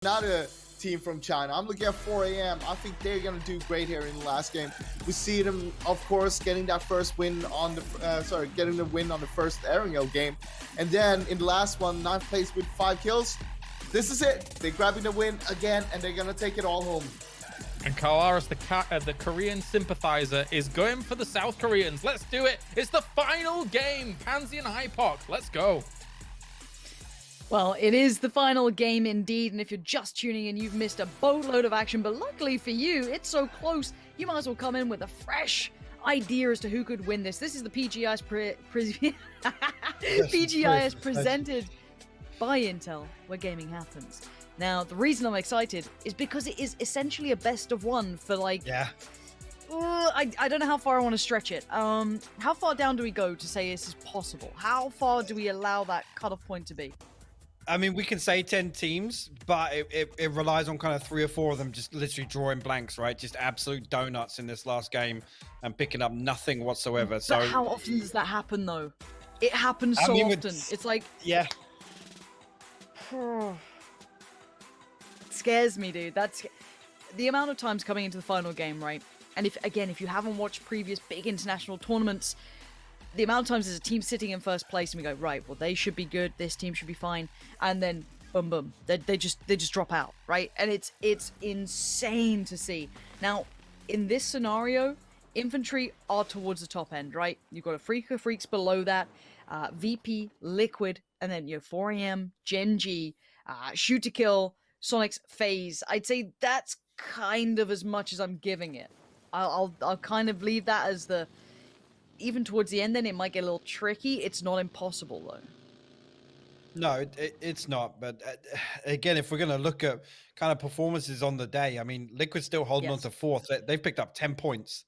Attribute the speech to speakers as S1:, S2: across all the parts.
S1: Another team from China. I'm looking at 4 a.m. I think they're going to do great here in the last game. We see them, of course, getting that first win on the, getting the win on the first Erangel game. And then in the last one, 9th place with 5 kills. This is it. They're grabbing the win again, and they're going to take it all home.
S2: And Kalaris, the Korean sympathizer, is going for the South Koreans. Let's do it. It's the final game. Pansy and Hypoc. Let's go.
S3: Well, it is the final game indeed, and if you're just tuning in, you've missed a boatload of action, but luckily for you, it's so close, you might as well come in with a fresh idea as to who could win this. This is the PGI.S. PGI.S. presented by Intel, where gaming happens. Now, the reason I'm excited is because it is essentially a best of one for like...
S4: Yeah.
S3: I don't know how far I want to stretch it. How far down do we go to say this is possible? How far do we allow that cutoff point to be?
S4: I mean, we can say 10 teams, but it relies on kind of 3 or 4 of them just literally drawing blanks, right? Just absolute donuts in this last game and picking up nothing whatsoever.
S3: But
S4: so
S3: how often does that happen, though? It happens so often. It's like...
S4: Yeah.
S3: It scares me, dude. That's the amount of times coming into the final game, right? And if you haven't watched previous big international tournaments, the amount of times there's a team sitting in first place and we go, right, well, they should be good, this team should be fine, and then boom, boom, they just drop out, right? And it's insane to see. Now, in this scenario, infantry are towards the top end, right? You've got a Freak of Freaks below that, VP, Liquid, and then 4 AM, Gen G, Shoot to Kill, Sonic's FaZe. I'd say that's kind of as much as I'm giving it. I'll kind of leave that as the... Even towards the end, then it might get a little tricky. It's not impossible, though.
S4: No, it's not. But again, if we're going to look at kind of performances on the day, I mean, Liquid's still holding on to 4th. They've picked up 10 points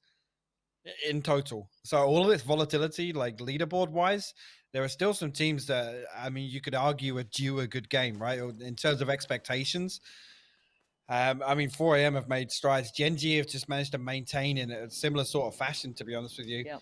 S4: in total. So all of this volatility, like leaderboard-wise, there are still some teams that, I mean, you could argue are due a good game, right? In terms of expectations. I mean, 4 AM have made strides. Gen G have just managed to maintain in a similar sort of fashion, to be honest with you.
S3: Yeah.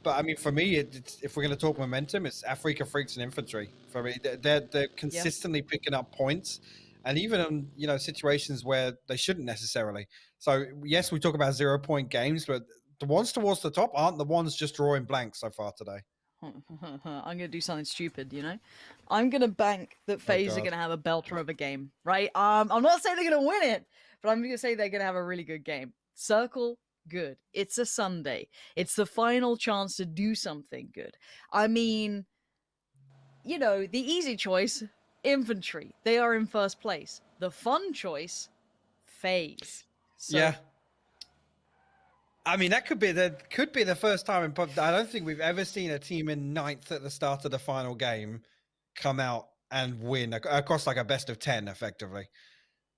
S4: But I mean, for me, if we're going to talk momentum, it's Africa Freaks and Infantry. For me, they're consistently picking up points, and even in situations where they shouldn't necessarily. So yes, we talk about 0-point games, but the ones towards the top aren't the ones just drawing blanks so far today.
S3: I'm going to do something stupid, I'm going to bank that FaZe are going to have a belter of a game, right? I'm not saying they're going to win it, but I'm going to say they're going to have a really good game. Circle, good. It's a Sunday. It's the final chance to do something good. I mean, the easy choice, Infantry. They are in first place. The fun choice, FaZe. So,
S4: yeah. I mean, that could be the first time in PUBG. I don't think we've ever seen a team in 9th at the start of the final game come out and win across like a best of 10, effectively.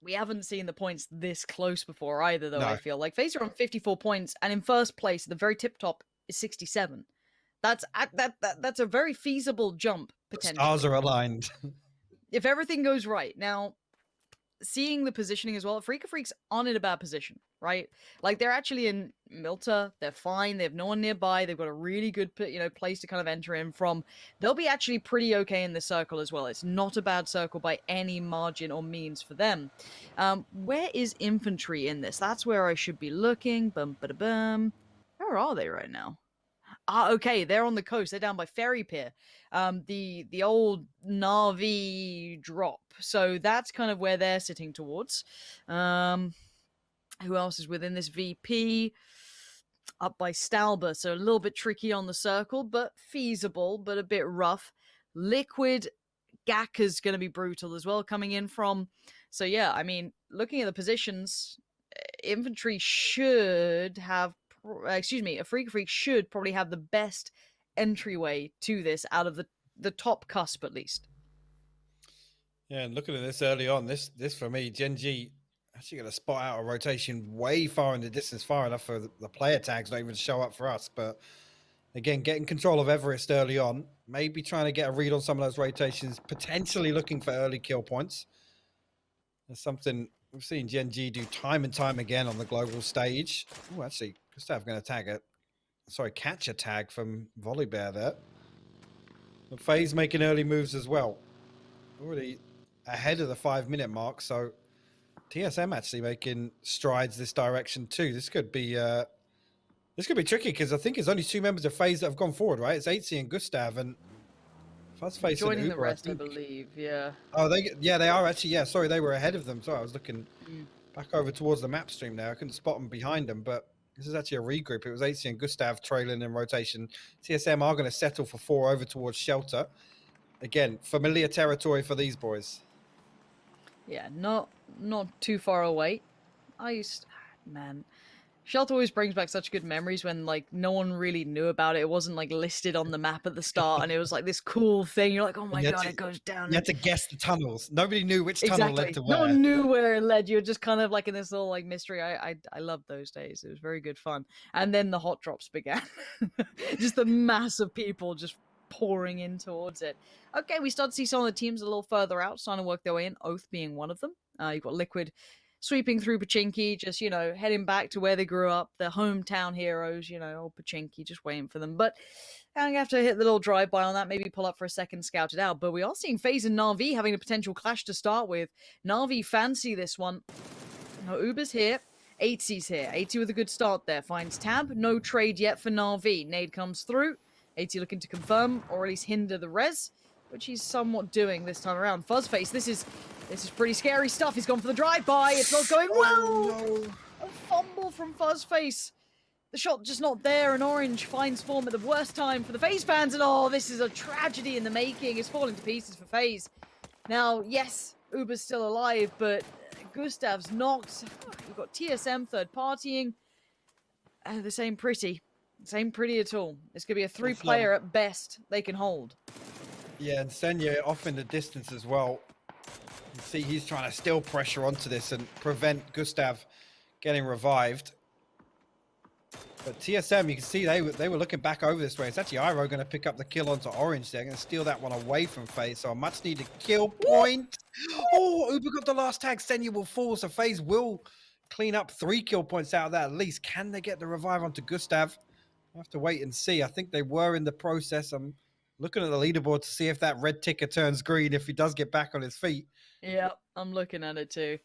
S3: We haven't seen the points this close before either, though.
S4: No.
S3: I feel like FaZe are on 54 points, and in first place, the very tip top is 67. That's a very feasible jump potentially.
S4: The stars are aligned.
S3: If everything goes right. Now, seeing the positioning as well, Freak of Freaks aren't in a bad position, right? Like, they're actually in Milta, they're fine, they have no one nearby, they've got a really good, place to kind of enter in from. They'll be actually pretty okay in this circle as well. It's not a bad circle by any margin or means for them. Where is Infantry in this? That's where I should be looking. Bum, ba, da, bum. Where are they right now? Okay, they're on the coast. They're down by Ferry Pier. The old Na'vi drop. So that's kind of where they're sitting towards. Who else is within this VP? Up by Stalber. So a little bit tricky on the circle, but feasible, but a bit rough. Liquid, Gakka's going to be brutal as well coming in from. So yeah, I mean, looking at the positions, Infantry should have... a Freak of Freak should probably have the best entryway to this out of the top cusp, at least.
S4: Yeah, and looking at this early on, this for me, Gen G actually going to spot out a rotation way far in the distance, far enough for the player tags not even to show up for us. But again, getting control of Everest early on, maybe trying to get a read on some of those rotations, potentially looking for early kill points. There's something we've seen Gen G do time and time again on the global stage. Oh, actually, Gustav going to tag it. Sorry, catch a tag from Volleybear there. But FaZe making early moves as well. Already ahead of the 5-minute mark. So TSM actually making strides this direction too. This could be tricky because I think it's only 2 members of FaZe that have gone forward, right? It's 80 and Gustav and Fuzzface and
S3: Joining the
S4: Uber, I
S3: rest, I
S4: think.
S3: believe. Yeah.
S4: Oh, they are actually. Yeah, sorry, they were ahead of them. Sorry, I was looking
S3: Mm.
S4: back over towards the map stream now. I couldn't spot them behind them, but this is actually a regroup. It was 80 and Gustav trailing in rotation. TSM are going to settle for 4 over towards Shelter. Again, familiar territory for these boys.
S3: Yeah, not too far away. Man, Shelter always brings back such good memories when like no one really knew about it. It wasn't like listed on the map at the start, and it was like this cool thing. You're like, oh my god, it goes down.
S4: You had to guess the tunnels. Nobody knew which tunnel led to where.
S3: No one knew where it led. You're just kind of like in this little like mystery. I loved those days. It was very good fun. And then the hot drops began. Just the mass of people just pouring in towards it. Okay, we start to see some of the teams a little further out, starting to work their way in. Oath being one of them. You've got Liquid sweeping through Pachinki, just, heading back to where they grew up, their hometown heroes, old Pachinki, just waiting for them. But I'm going to have to hit the little drive-by on that, maybe pull up for a second, scout it out. But we are seeing FaZe and Na'Vi having a potential clash to start with. Na'Vi fancy this one. Now, Uber's here. 80's here. 80 with a good start there. Finds Tab. No trade yet for Na'Vi. Nade comes through. 80 looking to confirm, or at least hinder the res, which he's somewhat doing this time around. Fuzzface, this is pretty scary stuff. He's gone for the drive-by. It's not going well.
S4: No.
S3: A fumble from Fuzzface. The shot just not there, and Orange finds form at the worst time for the FaZe fans. And this is a tragedy in the making. It's falling to pieces for FaZe. Now, yes, Uber's still alive, but Gustav's knocked. We've got TSM third partying. This ain't pretty. This ain't pretty at all. This could be a 3-player at best they can hold.
S4: Yeah, and Senya off in the distance as well. You see he's trying to still pressure onto this and prevent Gustav getting revived. But TSM, you can see they were looking back over this way. It's actually Iroh going to pick up the kill onto Orange. They're going to steal that one away from FaZe. So a much needed kill point. Oh, Uber got the last tag. Senya will fall. So FaZe will clean up 3 kill points out of that at least. Can they get the revive onto Gustav? I have to wait and see. I think they were in the process. I'm looking at the leaderboard to see if that red ticker turns green, if he does get back on his feet.
S3: Yeah, I'm looking at it too.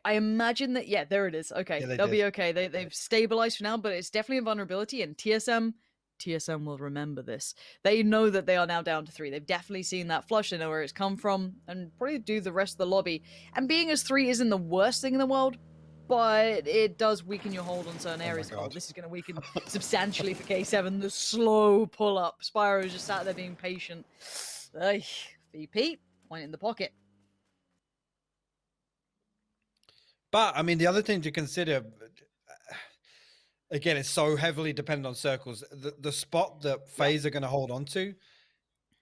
S3: I imagine that, yeah, there it is. Okay,
S4: Yeah,
S3: they'll be okay. They've stabilized for now, but it's definitely a vulnerability, and TSM will remember this. They know that they are now down to 3. They've definitely seen that flush. They know where it's come from, and probably do the rest of the lobby. And being as 3 isn't the worst thing in the world, but it does weaken your hold on certain areas. This is going to weaken substantially for K7. The slow pull-up. Spyro's just sat there being patient. VP, point in the pocket.
S4: But, I mean, the other thing to consider, again, it's so heavily dependent on circles. The spot that FaZe are going to hold on to,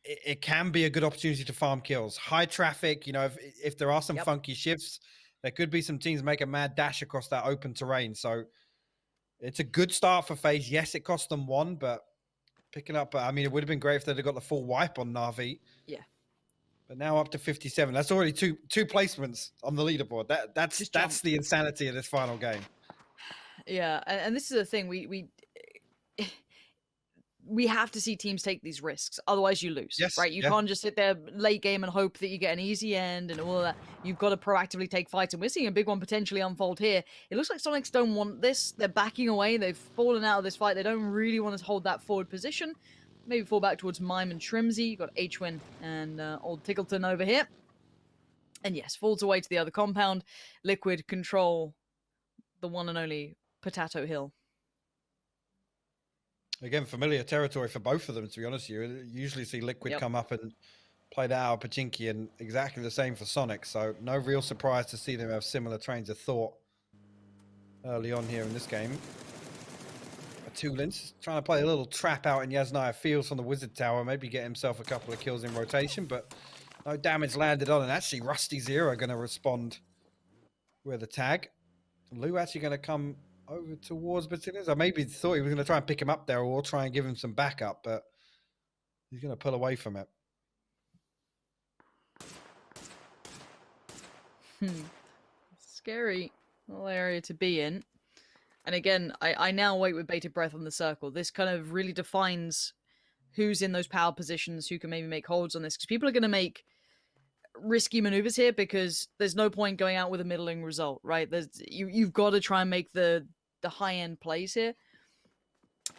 S4: it can be a good opportunity to farm kills. High traffic, if there are some funky shifts, there could be some teams make a mad dash across that open terrain. So it's a good start for FaZe. Yes, it cost them 1, but picking up, I mean, it would have been great if they'd have got the full wipe on Na'Vi.
S3: Yeah.
S4: But now up to 57. That's already two placements on the leaderboard. That's the insanity of this final game. Yeah,
S3: and this is the thing. We have to see teams take these risks. Otherwise, you lose.
S4: Yes,
S3: right? You can't just sit there late game and hope that you get an easy end and all that. You've got to proactively take fights. And we're seeing a big one potentially unfold here. It looks like Sonics don't want this. They're backing away. They've fallen out of this fight. They don't really want to hold that forward position. Maybe fall back towards Mime and Trimsy. You've got H-Win and old Tickleton over here. And yes, falls away to the other compound. Liquid control the one and only Potato Hill.
S4: Again, familiar territory for both of them, to be honest with you. Usually see Liquid come up and play that out of Pachinki, and exactly the same for Sonic. So no real surprise to see them have similar trains of thought early on here in this game. Tulins trying to play a little trap out in Yasnaya Fields from the Wizard Tower, maybe get himself a couple of kills in rotation, but no damage landed on. And actually, Rusty Zero going to respond with a tag. Lou actually going to come over towards Batillas. I maybe thought he was going to try and pick him up there or try and give him some backup, but he's going to pull away from it.
S3: Scary little area to be in. And again, I now wait with bated breath on the circle. This kind of really defines who's in those power positions, who can maybe make holds on this. Because people are going to make risky maneuvers here because there's no point going out with a middling result, right? You've got to try and make the high end plays here.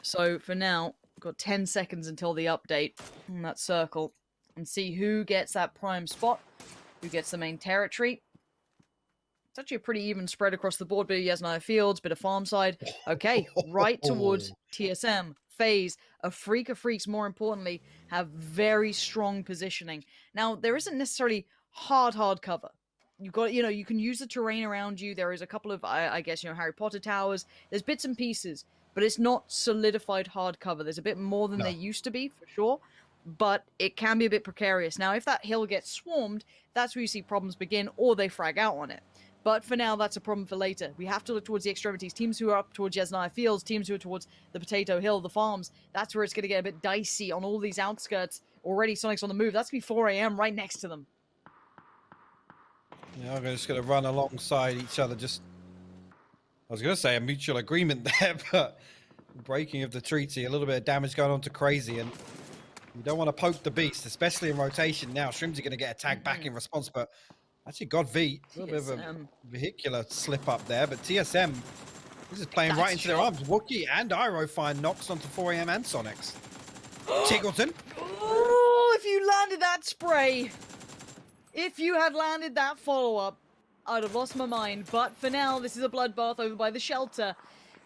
S3: So for now, got 10 seconds until the update on that circle, and see who gets that prime spot, who gets the main territory. It's actually a pretty even spread across the board. Bit of Yasnaya Fields, bit of farm side. Okay, right towards TSM. FaZe, a Freak of Freaks, more importantly, have very strong positioning. Now, there isn't necessarily hard cover. You've got, you can use the terrain around you. There is a couple of, I guess, Harry Potter towers. There's bits and pieces, but it's not solidified hard cover. There's a bit more than there used to be, for sure, but it can be a bit precarious. Now, if that hill gets swarmed, that's where you see problems begin, or they frag out on it. But for now, that's a problem for later. We have to look towards the extremities. Teams who are up towards Yasnaya Fields, teams who are towards the Potato Hill, the farms. That's where it's going to get a bit dicey on all these outskirts. Already Sonic's on the move. That's going to be 4 a.m. right next to them.
S4: Yeah, I'm just going to run alongside each other. I was going to say a mutual agreement there, but breaking of the treaty, a little bit of damage going on to Crazy, and you don't want to poke the beast, especially in rotation now. Shrimsy going to get a tag back in response, but actually God V, a little bit of a vehicular slip up there, but TSM, this is playing right into their arms. Wookie and Iroh find knocks onto 4 a.m. and Sonics. Tiggleton.
S3: Oh, if you landed that spray, if you had landed that follow-up, I'd have lost my mind. But for now, this is a bloodbath over by the shelter.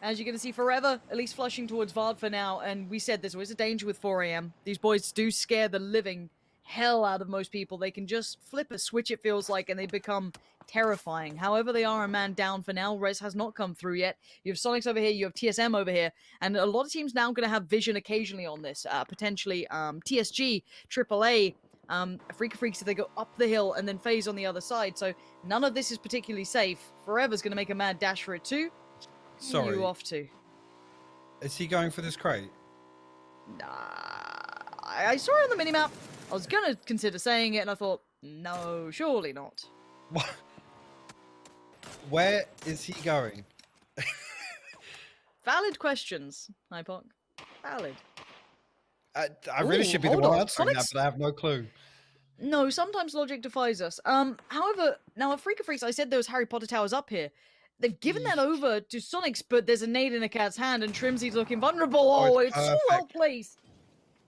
S3: As you're going to see Forever, at least flushing towards Vard for now. And we said there's always a danger with 4 a.m. These boys do scare the living hell out of most people. They can just flip a switch, it feels like, and they become terrifying. However, they are a man down for now. Res has not come through yet. You have Sonics over here, you have TSM over here, and a lot of teams now going to have vision occasionally on this. Potentially TSG, AAA, Freak of Freaks if they go up the hill, and then FaZe on the other side. So none of this is particularly safe. Forever's going to make a mad dash for it too.
S4: Sorry.
S3: Who are you off to?
S4: Is he going for this crate?
S3: I saw it on the minimap. I was going to consider saying it, and I thought, no, surely not.
S4: What? Where is he going?
S3: Valid questions, Hypoc. Valid.
S4: I really should be the one answering that, but I have no clue.
S3: No, sometimes logic defies us. However, now at Freak of Freaks, I said there was Harry Potter towers up here. They've given that over to Sonics, but there's a nade in a cat's hand, and Trimsy's looking vulnerable. Oh, it's so well placed.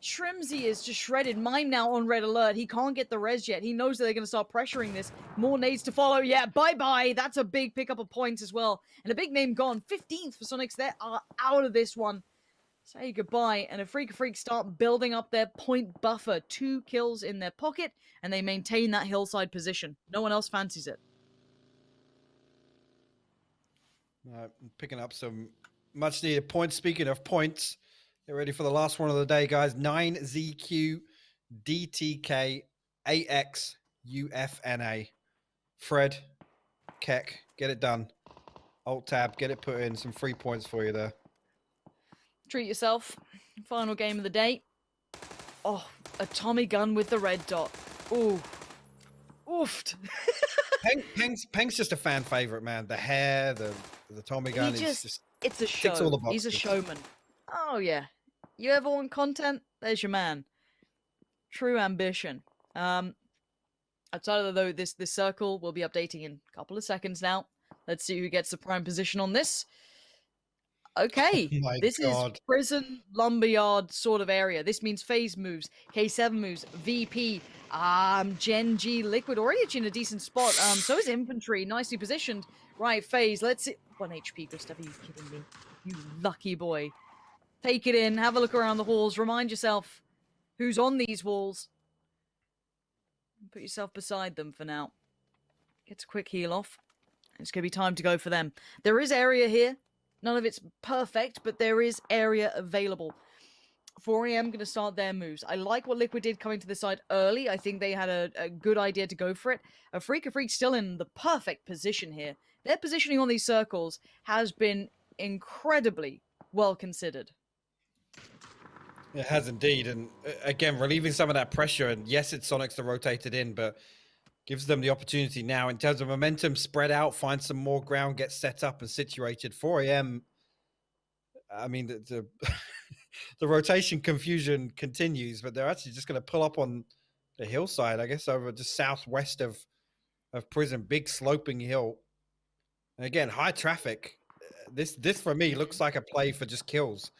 S3: Trimsy is just shredded. Mime now on red alert. He can't get the res yet. He knows that they're going to start pressuring this. More nades to follow. Yeah, bye-bye. That's a big pickup of points as well. And a big name gone. 15th for Sonics. They are out of this one. Say goodbye. And a Freak of Freaks start building up their point buffer. 2 kills in their pocket, and they maintain that hillside position. No one else fancies it.
S4: Picking up some much-needed points. Speaking of points, get ready for the last one of the day, guys. 9ZQ DTK AX UFNA. Fred, Keck, get it done. Alt-tab, get it put in. Some free points for you there.
S3: Treat yourself. Final game of the day. Oh, a Tommy gun with the red dot. Ooh. Oofed.
S4: Peng's just a fan favorite, man. The hair, the Tommy gun.
S3: It's a show.
S4: All the
S3: He's a showman. Oh, yeah. You ever want content? There's your man. True ambition. Outside of though, this circle will be updating in a couple of seconds now. Let's see who gets the prime position on this. Okay, this is prison lumberyard sort of area. This means FaZe moves, K7 moves, VP, Gen G, Liquid already in a decent spot. So is infantry, nicely positioned. Right, FaZe, let's see. 1 HP, Gustav, are you kidding me? You lucky boy. Take it in, have a look around the halls, remind yourself who's on these walls. Put yourself beside them for now. Gets a quick heal off. It's going to be time to go for them. There is area here. None of it's perfect, but there is area available. 4 a.m. going to start their moves. I like what Liquid did coming to the side early. I think they had a good idea to go for it. A Freak of Freaks still in the perfect position here. Their positioning on these circles has been incredibly well considered.
S4: It has indeed. And again, relieving some of that pressure. And yes, it's Sonics that rotated in, but gives them the opportunity now in terms of momentum, spread out, find some more ground, get set up and situated. 4 a.m. I mean, the rotation confusion continues, but they're actually just going to pull up on the hillside, I guess, over just southwest of Prison, big sloping hill. And again, high traffic. This for me looks like a play for just kills.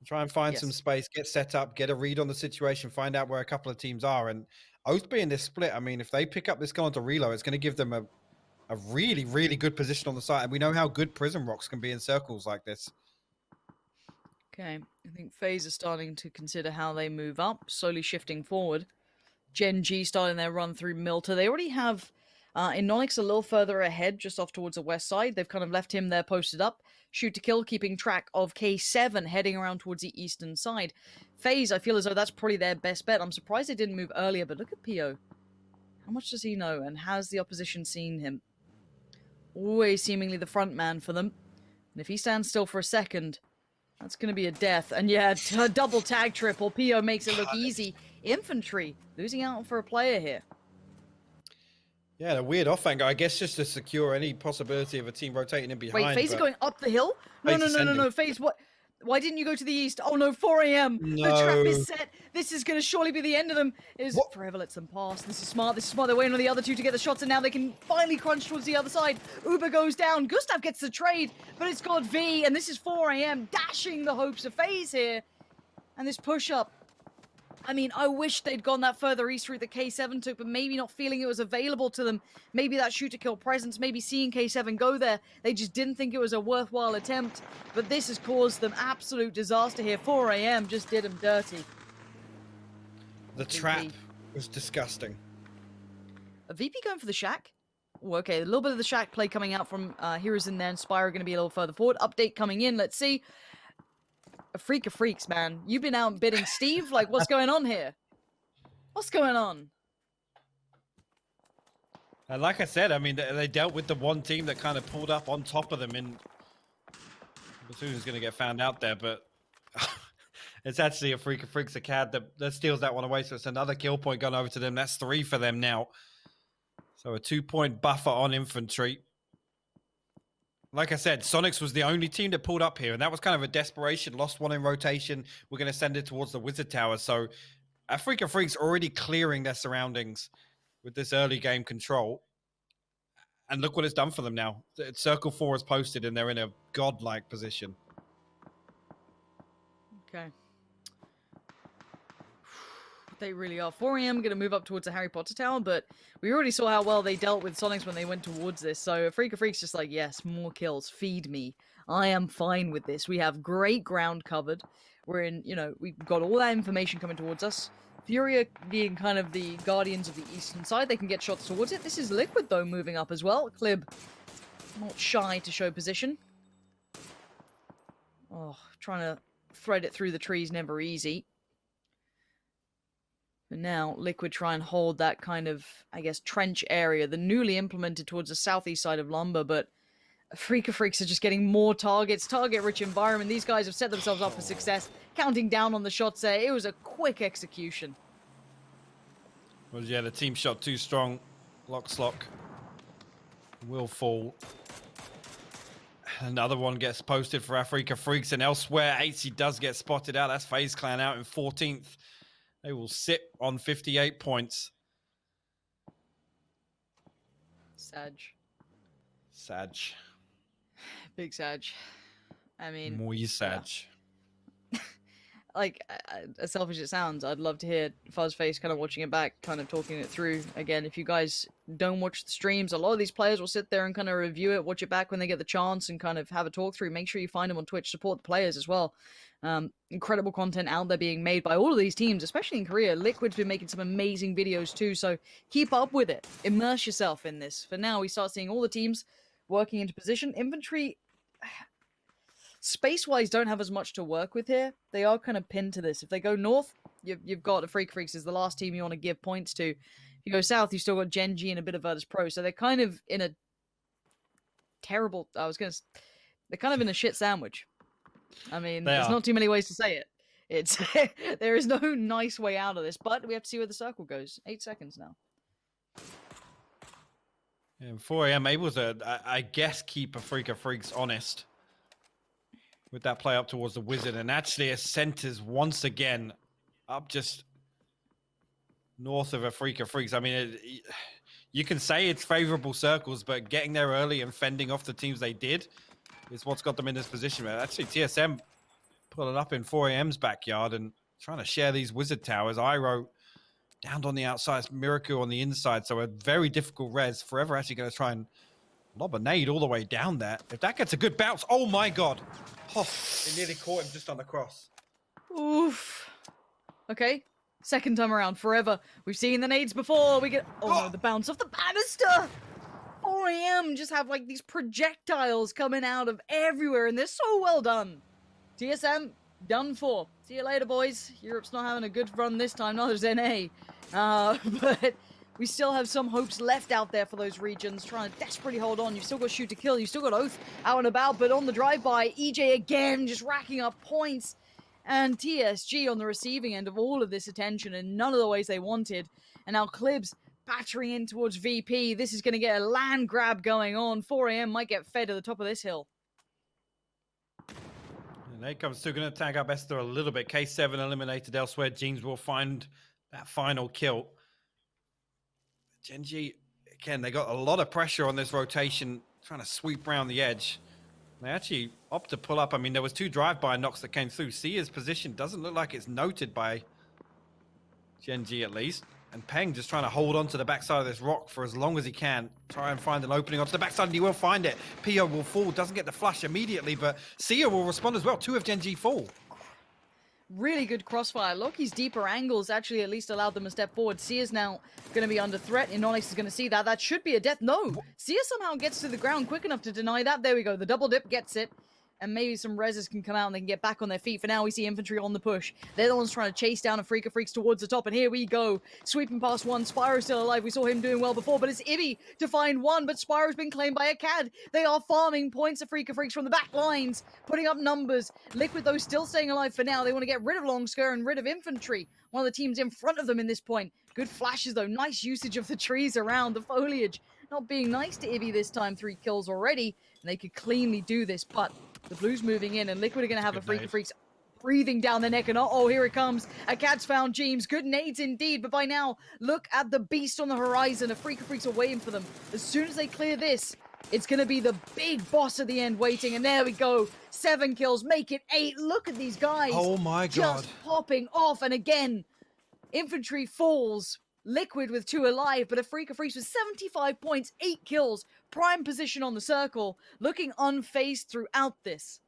S4: Try and find some
S3: Yes.
S4: space, get set up, get a read on the situation, find out where a couple of teams are. And Oath being this split, I mean, if they pick up this goal onto reload, it's going to give them a really, really good position on the side. And we know how good Prison Rocks can be in circles like this.
S3: Okay, I think FaZe are starting to consider how they move up, slowly shifting forward. Gen G starting their run through Milter. They already have Inonix a little further ahead, just off towards the west side. They've kind of left him there posted up. Shoot to kill, keeping track of K7 heading around towards the eastern side. FaZe, I feel as though that's probably their best bet. I'm surprised they didn't move earlier, but look at PO. How much does he know, and has the opposition seen him? Always seemingly the front man for them. And if he stands still for a second, that's going to be a death. And yeah, a double tag triple. PO makes it look easy. Infantry losing out for a player here.
S4: Yeah, a weird off angle, I guess, just to secure any possibility of a team rotating in behind.
S3: Wait, FaZe are going up the hill? No, no. FaZe, what? Why didn't you go to the east? Oh no, 4 a.m.
S4: No.
S3: The trap is set. This is going to surely be the end of them. Forever lets them pass. This is smart. They're waiting on the other two to get the shots, and now they can finally crunch towards the other side. Uber goes down. Gustav gets the trade, but it's got V, and this is 4 a.m. dashing the hopes of FaZe here. And this push-up. I mean, I wish they'd gone that further east route that K7 took, but maybe not feeling it was available to them. Maybe that shoot-to-kill presence, maybe seeing K7 go there, they just didn't think it was a worthwhile attempt. But this has caused them absolute disaster here. 4 a.m. just did them dirty.
S4: The trap was disgusting.
S3: A VP going for the Shack? Ooh, okay, a little bit of the Shack play coming out from Heroes in there, and Spire are going to be a little further forward. Update coming in, let's see. A freak of freaks, man. You've been out bidding Steve? Like, what's going on here? What's going on?
S4: And like I said, I mean, they dealt with the one team that kind of pulled up on top of them, and Bassoon's going to get found out there, but it's actually a freak of freaks, a CAD that steals that one away, so it's another kill point going over to them. That's 3 for them now. So a 2-point buffer on Infantry. Like I said, Sonics was the only team that pulled up here, and that was kind of a desperation. Lost one in rotation. We're going to send it towards the Wizard Tower. So Africa Freaks already clearing their surroundings with this early game control. And look what it's done for them now. Circle 4 is posted, and they're in a godlike position.
S3: Okay. They really are. 4 a.m. going to move up towards the Harry Potter Tower, but we already saw how well they dealt with Sonics when they went towards this. So Freak of Freaks just like, yes, more kills. Feed me. I am fine with this. We have great ground covered. We're in, we've got all that information coming towards us. Furia being kind of the guardians of the eastern side. They can get shots towards it. This is Liquid, though, moving up as well. Clib not shy to show position. Oh, trying to thread it through the trees, never easy. But now, Liquid try and hold that kind of, I guess, trench area, the newly implemented towards the southeast side of Lumber, but Freak of Freaks are just getting more targets, target-rich environment. These guys have set themselves up for success, counting down on the shots there. It was a quick execution.
S4: Well, yeah, the team shot too strong. Lockslock will fall. Another one gets posted for Africa Freaks, and elsewhere, AC does get spotted out. That's FaZe Clan out in 14th. They will sit on 58 points.
S3: Sag. Big Sag. I mean...
S4: Muy Sag.
S3: Yeah. Like, as selfish as it sounds, I'd love to hear Fuzzface kind of watching it back, kind of talking it through. Again, if you guys don't watch the streams, a lot of these players will sit there and kind of review it, watch it back when they get the chance, and kind of have a talk through. Make sure you find them on Twitch, support the players as well. Incredible content out there being made by all of these teams, especially in Korea. Liquid's been making some amazing videos too, so keep up with it. Immerse yourself in this. For now, we start seeing all the teams working into position. Infantry... space-wise, don't have as much to work with here. They are kind of pinned to this. If they go north, you've got the Freak Freaks is the last team you want to give points to. If you go south, you've still got Gen G and a bit of Virtus Pro. So they're kind of in a terrible... they're kind of in a shit sandwich. I mean, there's not too many ways to say it. It's there is no nice way out of this, but we have to see where the circle goes. 8 seconds now.
S4: And 4 a.m. able to, I guess, keep Africa Freaks honest with that play up towards the Wizard, and actually it centers once again up just north of Afrika Freaks. I mean, you can say it's favorable circles, but getting there early and fending off the teams they did is what's got them in this position. Man. Actually, TSM pulling up in 4AM's backyard and trying to share these wizard towers. Iroh down on the outside, it's Miracle on the inside, so a very difficult res. Forever actually going to try and lob a nade all the way down there. If that gets a good bounce, oh my god. Oh, it nearly caught him just on the cross.
S3: Oof. Okay. Second time around, Forever. We've seen the nades before. We get... Oh no, the bounce off the banister! 4AM just have like these projectiles coming out of everywhere, and they're so well done. TSM, done for. See you later, boys. Europe's not having a good run this time, neither is NA. But we still have some hopes left out there for those regions, trying to desperately hold on. You've still got Shoot to Kill, you've still got Oath out and about, but on the drive-by, EJ again just racking up points. And TSG on the receiving end of all of this attention in none of the ways they wanted. And now Clibs battering in towards VP. This is going to get a land grab going on. 4AM might get fed at the top of this hill.
S4: And they come still going to tag up Esther a little bit. K7 eliminated elsewhere. Jeans will find that final kill. Gen.G, again, they got a lot of pressure on this rotation, trying to sweep around the edge. They actually opt to pull up. I mean, there was 2 drive-by knocks that came through. Sia's position doesn't look like it's noted by Gen.G at least. And Peng just trying to hold on to the backside of this rock for as long as he can. Try and find an opening onto the backside, and he will find it. Pio will fall, doesn't get the flush immediately, but Sia will respond as well. 2 of Gen.G fall.
S3: Really good crossfire. Loki's deeper angles actually at least allowed them a step forward. Sia's now going to be under threat. Inonix is going to see that. That should be a death. No! Sia somehow gets to the ground quick enough to deny that. There we go. The double dip gets it. And maybe some reses can come out and they can get back on their feet. For now, we see Infantry on the push. They're the ones trying to chase down Afrika Freaks towards the top. And here we go. Sweeping past one. Spyro's still alive. We saw him doing well before. But it's Ibby to find one. But Spyro's been claimed by a CAD. They are farming points Afrika Freaks from the back lines. Putting up numbers. Liquid, though, still staying alive for now. They want to get rid of Longsker and rid of Infantry. One of the teams in front of them in this point. Good flashes, though. Nice usage of the trees around. The foliage not being nice to Ibby this time. 3 kills already. And they could cleanly do this. But the Blues moving in, and Liquid are going to have Afrika Freaks breathing down their neck, and uh-oh, here it comes. A cat's found James. Good nades indeed, but by now, look at the beast on the horizon. Afrika Freaks are waiting for them. As soon as they clear this, it's going to be the big boss at the end waiting, and there we go. 7 kills, make it 8. Look at these guys.
S4: Oh my god.
S3: Just popping off, and again, Infantry falls. Liquid with 2 alive, but Afrika Freaks with 75 points, 8 kills, prime position on the circle, looking unfazed throughout this.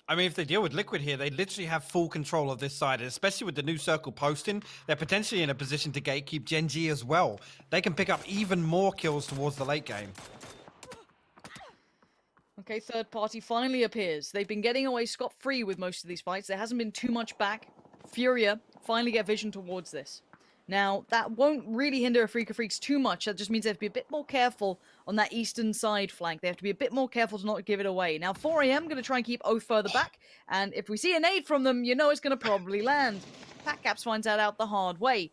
S4: I mean, if they deal with Liquid here, they literally have full control of this side, and especially with the new circle posting, they're potentially in a position to gatekeep Gen.G as well. They can pick up even more kills towards the late game.
S3: Okay, third party finally appears. They've been getting away scot-free with most of these fights. There hasn't been too much back. Furia finally get vision towards this. Now, that won't really hinder Afrika Freaks too much. That just means they have to be a bit more careful on that eastern side flank. They have to be a bit more careful to not give it away. Now, 4AM going to try and keep Oath further back. And if we see a nade from them, you know it's going to probably land. PackCaps finds that out the hard way.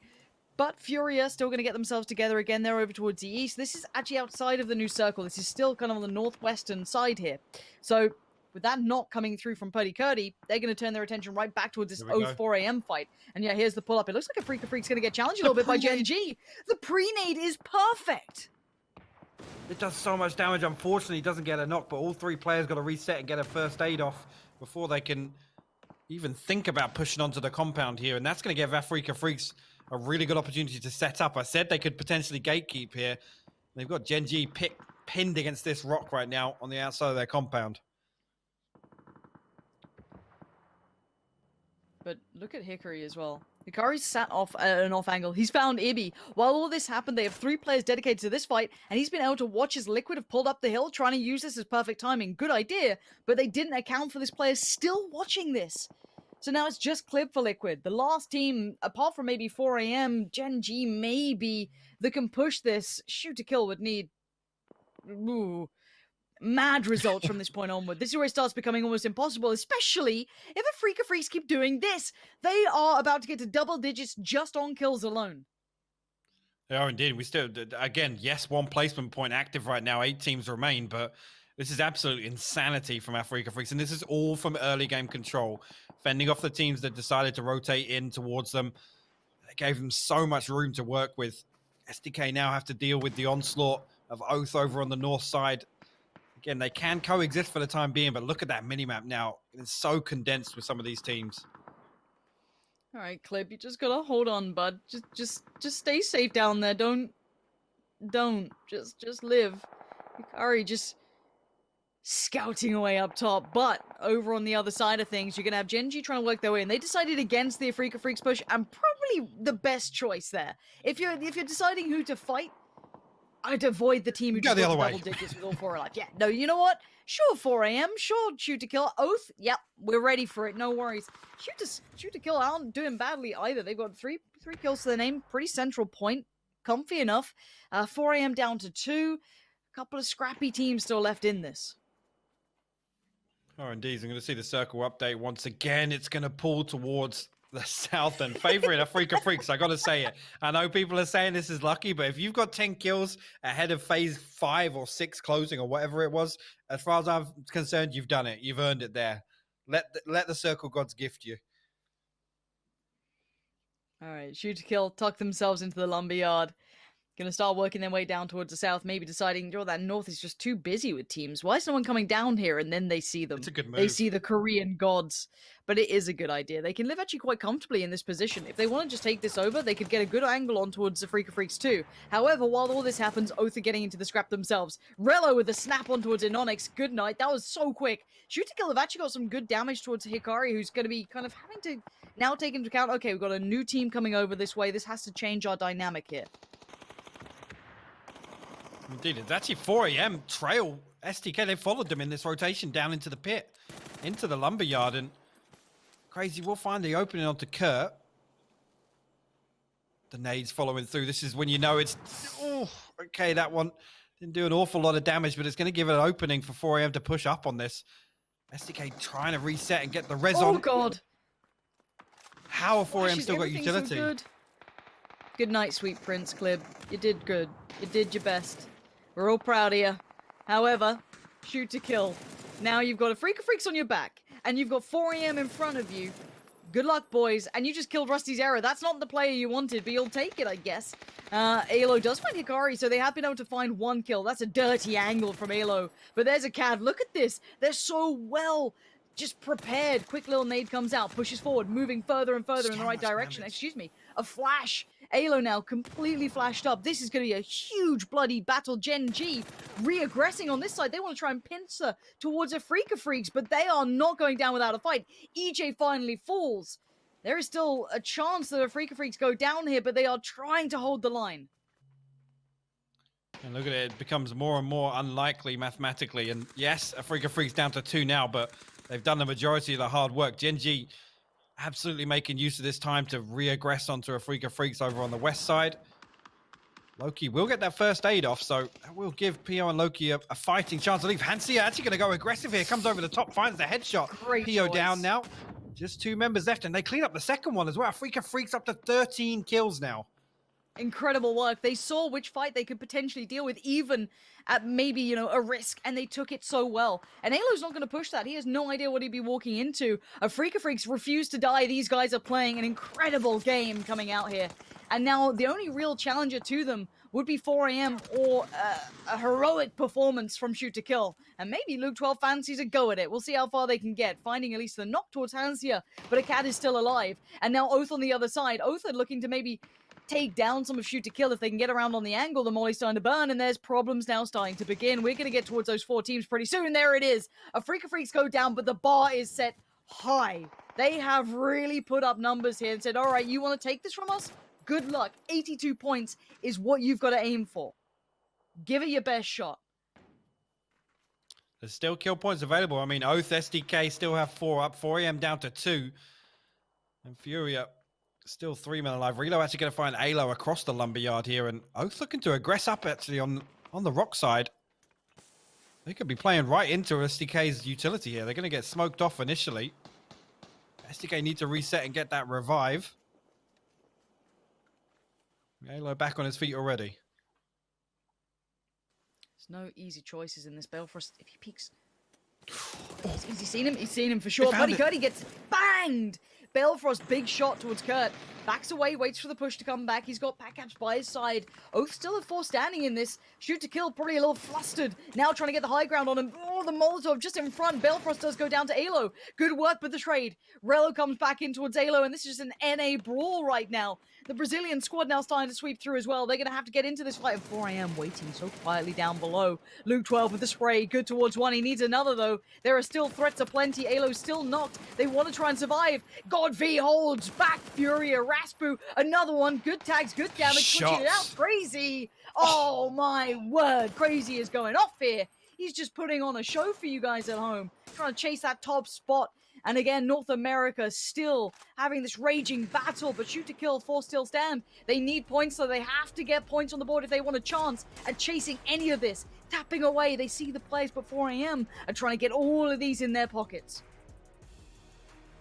S3: But Furia still going to get themselves together again. They're over towards the east. This is actually outside of the new circle. This is still kind of on the northwestern side here. So, with that knock coming through from Purdy Curdy, they're going to turn their attention right back towards this Oath 4AM fight. And yeah, here's the pull-up. It looks like Afrika Freak's going to get challenged a little bit by Gen.G. The pre-nade is perfect!
S4: It does so much damage. Unfortunately, it doesn't get a knock, but all 3 players got to reset and get a first aid off before they can even think about pushing onto the compound here. And that's going to give Afrika Freaks a really good opportunity to set up. I said they could potentially gatekeep here. They've got Gen.G pinned against this rock right now on the outside of their compound.
S3: But look at Hikari as well. Hikari's sat off at an off angle. He's found Ibby. While all this happened, they have 3 players dedicated to this fight, and he's been able to watch as Liquid have pulled up the hill, trying to use this as perfect timing. Good idea, but they didn't account for this player still watching this. So now it's just Clip for Liquid. The last team, apart from maybe 4AM, Gen.G maybe, that can push this. Shoot to Kill would need... Ooh. Mad results from this point onward. This is where it starts becoming almost impossible, especially if Afrika Freaks keep doing this. They are about to get to double digits just on kills alone.
S4: They are indeed. We still, again, yes, 1 placement point active right now. 8 teams remain, but this is absolute insanity from Afrika Freaks, and this is all from early game control. Fending off the teams that decided to rotate in towards them. They gave them so much room to work with. SDK now have to deal with the onslaught of Oath over on the north side. Again, they can coexist for the time being, but look at that minimap now. It's so condensed with some of these teams.
S3: All right, Clip, you just gotta hold on, bud. Just stay safe down there. Don't just live. Hikari just scouting away up top, but over on the other side of things, you're gonna have Gen.G trying to work their way in. They decided against the Afrika Freaks push, and probably the best choice there. If you're deciding who to fight, I'd avoid the team who just
S4: the
S3: got
S4: other
S3: the
S4: way.
S3: double digits with all 4 alive. Yeah, no, you know what? Sure, 4 a.m. Sure, shoot to kill. Oath, yep, we're ready for it. No worries. Shoot to kill aren't doing badly either. They've got three kills to their name. Pretty central point. Comfy enough. 4 a.m. down to 2. A couple of scrappy teams still left in this.
S4: Oh, indeed. I'm going to see the circle update once again. It's going to pull towards the south and favoring Afrika Freaks. I got to say it. I know people are saying this is lucky, but if you've got 10 kills ahead of phase 5 or 6 closing or whatever it was, as far as I'm concerned, you've done it. You've earned it there. Let the circle gods gift you.
S3: All right, shoot to kill, tuck themselves into the lumberyard. Gonna start working their way down towards the south, maybe deciding, that north is just too busy with teams. Why is no one coming down here? And then they see them.
S4: It's a good move.
S3: They see the Korean gods. But it is a good idea. They can live actually quite comfortably in this position. If they want to just take this over, they could get a good angle on towards the Afrika Freaks too. However, while all this happens, Oath are getting into the scrap themselves. Relo with a snap on towards Inonix. Good night. That was so quick. Shoot to kill have actually got some good damage towards Hikari, who's going to be kind of having to now take into account, okay, we've got a new team coming over this way. This has to change our dynamic here.
S4: Indeed, it's actually 4 a.m. trail SDK. They followed them in this rotation down into the pit, into the lumberyard, and Crazy will find the opening onto Kurt. The nades following through. This is when you know it's okay. That one didn't do an awful lot of damage, but it's going to give it an opening for 4 a.m. to push up on this. SDK trying to reset and get the res on.
S3: Oh god!
S4: How have 4 a.m. still got utility?
S3: So good. Good night, sweet Prince Clib. You did good. You did your best. We're all proud of you. However, shoot to kill. Now you've got Afrika Freaks on your back, and you've got 4 a.m. in front of you. Good luck, boys. And you just killed Rusty's Error. That's not the player you wanted, but you'll take it, I guess. Alo does find Hikari, so they have been able to find 1 kill. That's a dirty angle from Alo. But there's a CAD. Look at this. They're so well just prepared. Quick little nade comes out, pushes forward, moving further and further in the right direction. Excuse me. A flash. Alo now completely flashed up. This is going to be a huge bloody battle. Gen.G re-aggressing on this side. They want to try and pincer towards Afrika Freaks, but they are not going down without a fight. EJ finally falls. There is still a chance that Afrika Freaks go down here, but they are trying to hold the line.
S4: And look at it. It becomes more and more unlikely mathematically. And yes, Afrika Freaks down to 2 now, but they've done the majority of the hard work. Gen.G absolutely making use of this time to re-aggress onto Afrika Freaks over on the west side. Loki will get that first aid off, so that will give PO and Loki a fighting chance. I believe Hansia actually going to go aggressive here. Comes over the top, finds the headshot.
S3: Great
S4: PO
S3: choice.
S4: down now. Just 2 members left, and they clean up the second one as well. Afrika Freaks up to 13 kills now.
S3: Incredible work. They saw which fight they could potentially deal with, even at maybe, a risk, and they took it so well. And Alo's not going to push that. He has no idea what he'd be walking into. Afrika Freaks refuse to die. These guys are playing an incredible game coming out here. And now the only real challenger to them would be 4 a.m. or a heroic performance from Shoot to Kill. And maybe Luke 12 fancies a go at it. We'll see how far they can get, finding at least the knock towards Hansia, but a cat is still alive. And now Oath on the other side. Oath are looking to maybe take down some of Shoot to Kill if they can get around on the angle. The molly's starting to burn, and there's problems now starting to begin. We're going to get towards those 4 teams pretty soon. There it is. Afrika Freaks go down, but the bar is set high. They have really put up numbers here and said, all right, you want to take this from us? Good luck. 82 points is what you've got to aim for. Give it your best shot.
S4: There's still kill points available. I mean, Oath, SDK still have 4 up. 4 a.m. down to 2. And Furia still 3 men alive. Relo actually going to find Alo across the lumberyard here, and Oath looking to aggress up actually on the rock side. They could be playing right into SDK's utility here. They're going to get smoked off initially. SDK need to reset and get that revive. Alo back on his feet already.
S3: There's no easy choices in this. Balefrost, if he peeks... He's seen him. He's seen him for sure. Buddy Cuddy gets... Bang! banged. Balefrost, big shot towards Kurt. Backs away, waits for the push to come back. He's got Packcaps by his side. Oath still at 4 standing in this. Shoot to kill, probably a little flustered. Now trying to get the high ground on him. Oh, the Molotov just in front. Balefrost does go down to Alo. Good work with the trade. Rello comes back in towards Alo, and this is just an NA brawl right now. The Brazilian squad now starting to sweep through as well. They're going to have to get into this fight. 4am waiting so quietly down below. Luke 12 with the spray. Good towards one. He needs another, though. There are still threats aplenty. Alo's still knocked. They want to try and survive. God V holds back. Furia, Raspu, another one. Good tags, good damage. Pushing it out. Crazy. Oh, my word. Crazy is going off here. He's just putting on a show for you guys at home. Trying to chase that top spot. And again, North America still having this raging battle, but shoot to kill, 4 still stand. They need points, so they have to get points on the board if they want a chance at chasing any of this. Tapping away, they see the plays, but 4am are trying to get all of these in their pockets.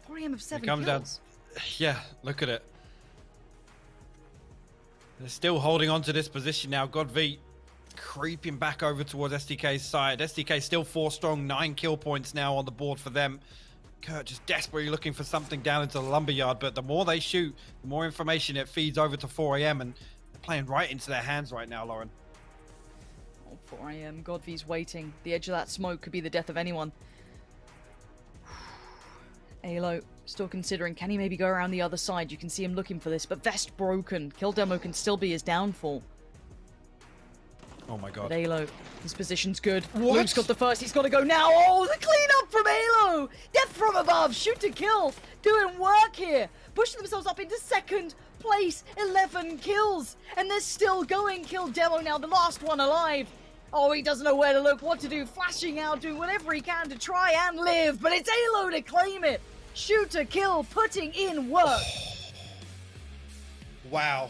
S3: 4am have 7 kills.
S4: Down. Yeah, look at it. They're still holding on to this position now. God V creeping back over towards SDK's side. SDK still 4 strong, 9 kill points now on the board for them. Kurt just desperately looking for something down into the lumberyard, but the more they shoot, the more information it feeds over to 4am, and they're playing right into their hands right now, Lauren.
S3: Oh, 4am, God V's waiting. The edge of that smoke could be the death of anyone. Alo still considering, can he maybe go around the other side? You can see him looking for this, but Vest broken. Kill demo can still be his downfall.
S4: Oh my god.
S3: But Alo, his position's good.
S4: What?
S3: Luke's got the first, he's got to go now. Oh, the cleanup from Alo! Death from above, shoot to kill. Doing work here. Pushing themselves up into 2nd place, 11 kills. And they're still going. Kill demo now, the last one alive. Oh, he doesn't know where to look, what to do. Flashing out, doing whatever he can to try and live. But it's Alo to claim it. Shoot to kill, putting in work.
S4: Wow.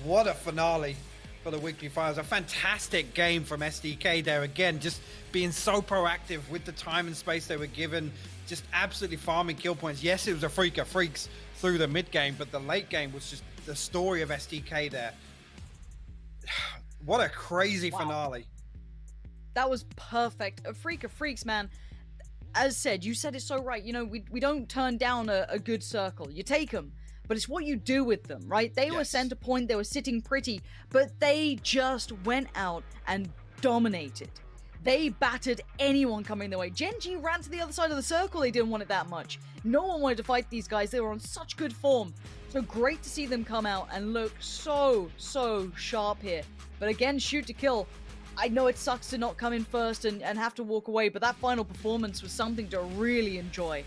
S4: What a finale for the weekly finals. A fantastic game from SDK there again, just being so proactive with the time and space they were given, just absolutely farming kill points. Yes, it was a freak of freaks through the mid game, but the late game was just the story of SDK there. What a crazy finale.
S3: That was perfect. A freak of freaks, man. As said, you said it so right. You know, we don't turn down a good circle. You take them. But it's what you do with them, right? They were center point, they were sitting pretty, but they just went out and dominated. They battered anyone coming their way. Gen G ran to the other side of the circle, they didn't want it that much. No one wanted to fight these guys, they were on such good form. So great to see them come out and look so sharp here. But again, shoot to kill. I know it sucks to not come in first and have to walk away, but that final performance was something to really enjoy.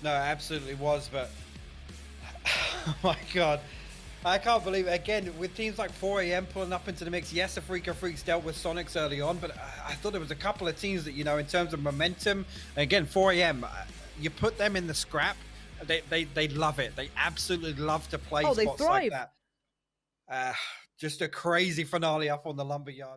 S4: No, it absolutely was, but oh my god, I can't believe it. Again, with teams like 4am pulling up into the mix. Yes, the Freak of Freaks dealt with Sonics early on, but I thought there was a couple of teams that, you know, in terms of momentum, again, 4am, you put them in the scrap, they love it. They absolutely love to play spots
S3: they thrive.
S4: like that. Just a crazy finale up on the lumberyard.